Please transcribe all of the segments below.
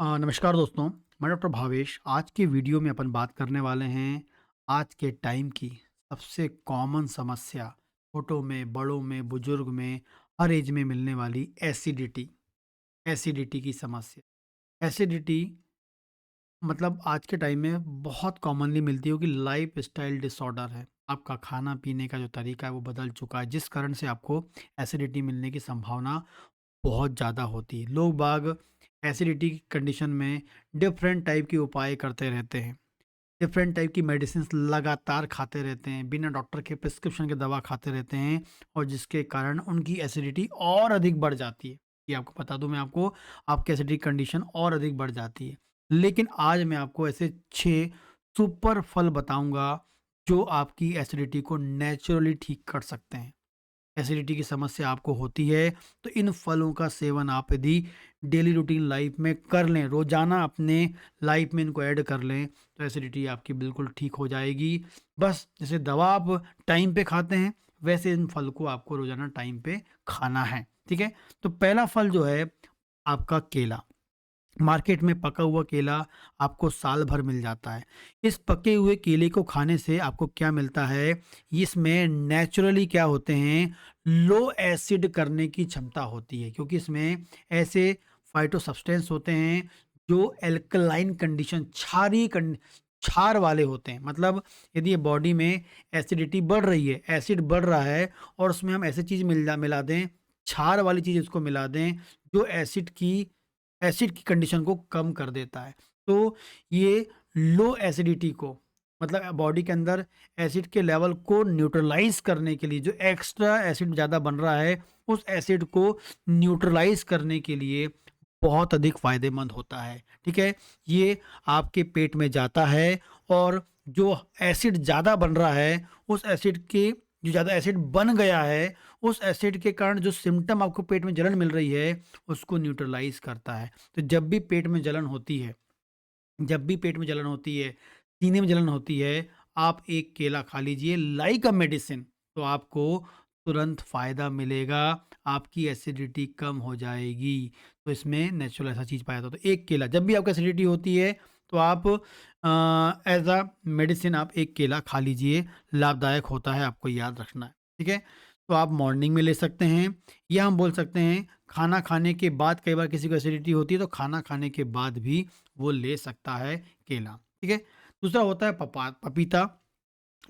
नमस्कार दोस्तों, मैं डॉक्टर भावेश। आज के वीडियो में अपन बात करने वाले हैं आज के टाइम की सबसे कॉमन समस्या, छोटों में, बड़ों में, बुजुर्ग में, हर एज में मिलने वाली एसिडिटी। एसिडिटी की समस्या। एसिडिटी मतलब आज के टाइम में बहुत कॉमनली मिलती है, क्योंकि लाइफ स्टाइल डिसऑर्डर है। आपका खाना पीने का जो तरीका है वो बदल चुका है, जिस कारण से आपको एसिडिटी मिलने की संभावना बहुत ज़्यादा होती है। लोग बाग एसिडिटी की कंडीशन में डिफरेंट टाइप के उपाय करते रहते हैं। डिफरेंट टाइप की मेडिसिन्स लगातार खाते रहते हैं, बिना डॉक्टर के प्रिस्क्रिप्शन के दवा खाते रहते हैं, और जिसके कारण उनकी एसिडिटी और अधिक बढ़ जाती है। ये आपको बता दूं मैं आपको, आपकी एसिडिटी कंडीशन और अधिक बढ़ जाती है। लेकिन आज मैं आपको ऐसे 6 सुपर फल बताऊंगा जो आपकी एसिडिटी को नेचुरली ठीक कर सकते हैं। एसिडिटी की समस्या आपको होती है तो इन फलों का सेवन आप यदि डेली रूटीन लाइफ में कर लें, रोजाना अपने लाइफ में इनको ऐड कर लें, तो एसिडिटी आपकी बिल्कुल ठीक हो जाएगी। बस जैसे दवा आप टाइम पे खाते हैं, वैसे इन फल को आपको रोजाना टाइम पे खाना है। ठीक है। तो पहला फल जो है आपका केला। मार्केट में पका हुआ केला आपको साल भर मिल जाता है। इस पके हुए केले को खाने से आपको क्या मिलता है, इसमें नेचुरली क्या होते हैं, लो एसिड करने की क्षमता होती है, क्योंकि इसमें ऐसे फाइटो सब्सटेंस होते हैं जो अल्कलाइन कंडीशन, क्षार वाले होते हैं। मतलब यदि ये बॉडी में एसिडिटी बढ़ रही है, एसिड बढ़ रहा है, और उसमें हम ऐसी चीज़ मिला दें, क्षार वाली चीज़ उसको मिला दें, जो एसिड की कंडीशन को कम कर देता है। तो ये लो एसिडिटी को, मतलब बॉडी के अंदर एसिड के लेवल को न्यूट्रलाइज करने के लिए, जो एक्स्ट्रा एसिड ज़्यादा बन रहा है, उस एसिड को न्यूट्रलाइज करने के लिए बहुत अधिक फ़ायदेमंद होता है। ठीक है? ये आपके पेट में जाता है, और जो एसिड ज़्यादा बन रहा है, उस एसिड के, जो ज़्यादा एसिड बन गया है, उस एसिड के कारण जो सिम्पटम आपको पेट में जलन मिल रही है, उसको न्यूट्रलाइज़ करता है। तो जब भी पेट में जलन होती है, जब भी पेट में जलन होती है, सीने में जलन होती है, आप एक केला खा लीजिए लाइक अ मेडिसिन, तो आपको तुरंत फ़ायदा मिलेगा, आपकी एसिडिटी कम हो जाएगी। तो इसमें नेचुरल ऐसा चीज़ पाया जाता है। तो एक केला, जब भी आपको एसिडिटी होती है, तो आप एज़ अ मेडिसिन आप एक केला खा लीजिए, लाभदायक होता है, आपको याद रखना है। ठीक है? तो आप मॉर्निंग में ले सकते हैं, या हम बोल सकते हैं खाना खाने के बाद, कई बार किसी को एसिडिटी होती है तो खाना खाने के बाद भी वो ले सकता है केला। ठीक है। दूसरा होता है पपीता।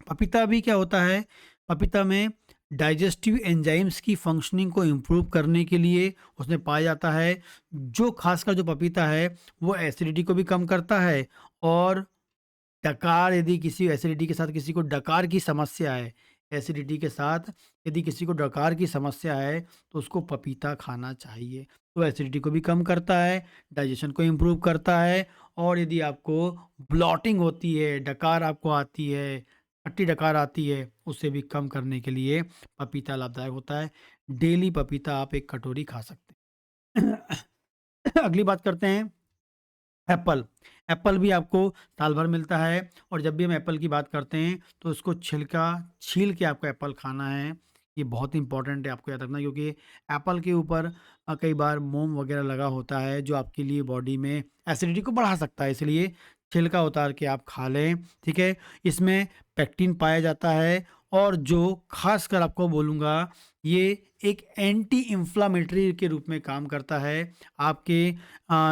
पपीता भी क्या होता है, पपीता में डाइजेस्टिव एंजाइम्स की फंक्शनिंग को इम्प्रूव करने के लिए उसमें पाया जाता है। जो खासकर जो पपीता है, वो एसिडिटी को भी कम करता है, और डकार, यदि किसी एसिडिटी के साथ किसी को डकार की समस्या है, एसिडिटी के साथ यदि किसी को डकार की समस्या है, तो उसको पपीता खाना चाहिए। तो एसिडिटी को भी कम करता है, डाइजेशन को इम्प्रूव करता है, और यदि आपको ब्लॉटिंग होती है, डकार आपको आती है, खट्टी डकार आती है, उसे भी कम करने के लिए पपीता लाभदायक होता है। डेली पपीता आप 1 कटोरी खा सकते हैं। अगली बात करते हैं एप्पल। एप्पल भी आपको साल भर मिलता है, और जब भी हम एप्पल की बात करते हैं, तो उसको छिलका छील के आपको एप्पल खाना है। ये बहुत इंपॉर्टेंट है, आपको याद रखना, क्योंकि एप्पल के ऊपर कई बार मोम वगैरह लगा होता है, जो आपके लिए बॉडी में एसिडिटी को बढ़ा सकता है, इसलिए छिलका उतार के आप खा लें। ठीक है? इसमें पेक्टिन पाया जाता है, और जो खासकर आपको बोलूँगा, ये एक एंटी इन्फ्लामेटरी के रूप में काम करता है। आपके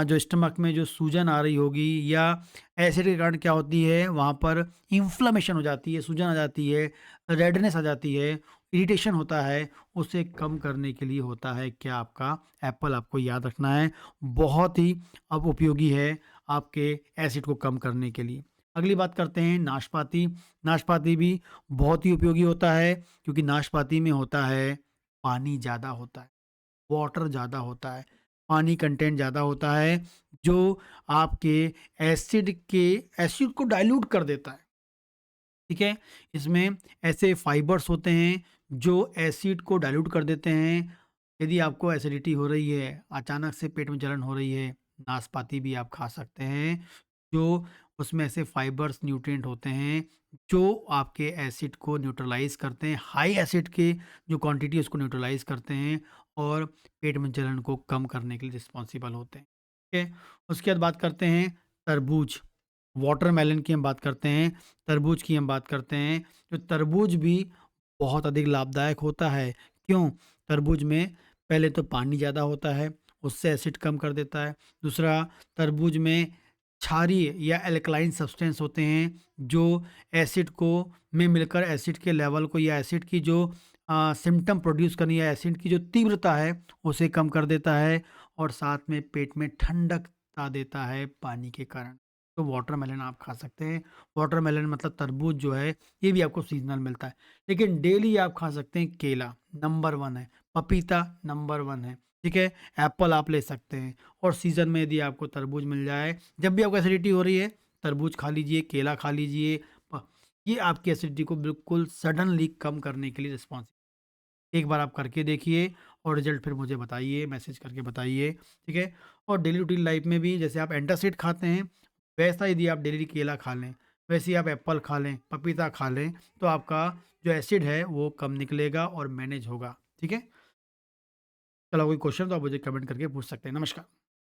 जो स्टमक में जो सूजन आ रही होगी, या एसिड के कारण क्या होती है, वहाँ पर इन्फ्लेमेशन हो जाती है, सूजन आ जाती है, रेडनेस आ जाती है, इरिटेशन होता है, उसे कम करने के लिए होता है क्या, आपका एप्पल। आपको याद रखना है, बहुत ही अब उपयोगी है आपके एसिड को कम करने के लिए। अगली बात करते हैं नाशपाती। नाशपाती भी बहुत ही उपयोगी होता है, क्योंकि नाशपाती में होता है, पानी ज़्यादा होता है, वाटर ज़्यादा होता है, पानी कंटेंट ज़्यादा होता है, जो आपके एसिड को डाइल्यूट कर देता है। ठीक है? इसमें ऐसे फाइबर्स होते हैं जो एसिड को डाइल्यूट कर देते हैं। यदि आपको एसिडिटी हो रही है, अचानक से पेट में जलन हो रही है, नाशपाती भी आप खा सकते हैं। जो उसमें ऐसे फाइबर्स, न्यूट्रिएंट होते हैं, जो आपके एसिड को न्यूट्रलाइज़ करते हैं। हाई एसिड के जो क्वांटिटी है उसको न्यूट्रलाइज़ करते हैं, और पेट में जलन को कम करने के लिए रिस्पॉन्सिबल होते हैं। ठीक है? उसके बाद बात करते हैं तरबूज, वाटरमेलन की हम बात करते हैं, तरबूज की हम बात करते हैं। तो तरबूज भी बहुत अधिक लाभदायक होता है। क्यों? तरबूज में पहले तो पानी ज़्यादा होता है, उससे एसिड कम कर देता है। दूसरा, तरबूज में क्षारीय या एल्कलाइन सब्सटेंस होते हैं, जो एसिड को में मिलकर एसिड के लेवल को या एसिड की जो सिम्पटम प्रोड्यूस करनी या एसिड की जो तीव्रता है, उसे कम कर देता है और साथ में पेट में ठंडकता देता है पानी के कारण। तो वाटरमेलन आप खा सकते हैं। वाटरमेलन मतलब तरबूज जो है, ये भी आपको सीज़नल मिलता है। लेकिन डेली आप खा सकते हैं केला, नंबर 1 है, पपीता नंबर 1 है, ठीक है? एप्पल आप ले सकते हैं और सीज़न में यदि आपको तरबूज मिल जाए, जब भी आपको एसिडिटी हो रही है, तरबूज खा लीजिए, केला खा लीजिए। प ये आपकी एसिडिटी को बिल्कुल सडनली कम करने के लिए रिस्पॉन्स। एक बार आप करके देखिए और रिजल्ट फिर मुझे बताइए, मैसेज करके बताइए, ठीक है? और डेली रूटीन लाइफ में भी जैसे आप एंटासिड खाते हैं, वैसा यदि आप डेली केला खा लें, वैसे ही आप एप्पल खा लें, पपीता खा लें, तो आपका जो एसिड है वो कम निकलेगा और मैनेज होगा, ठीक है? चलो कोई क्वेश्चन तो आप मुझे कमेंट करके पूछ सकते हैं। नमस्कार।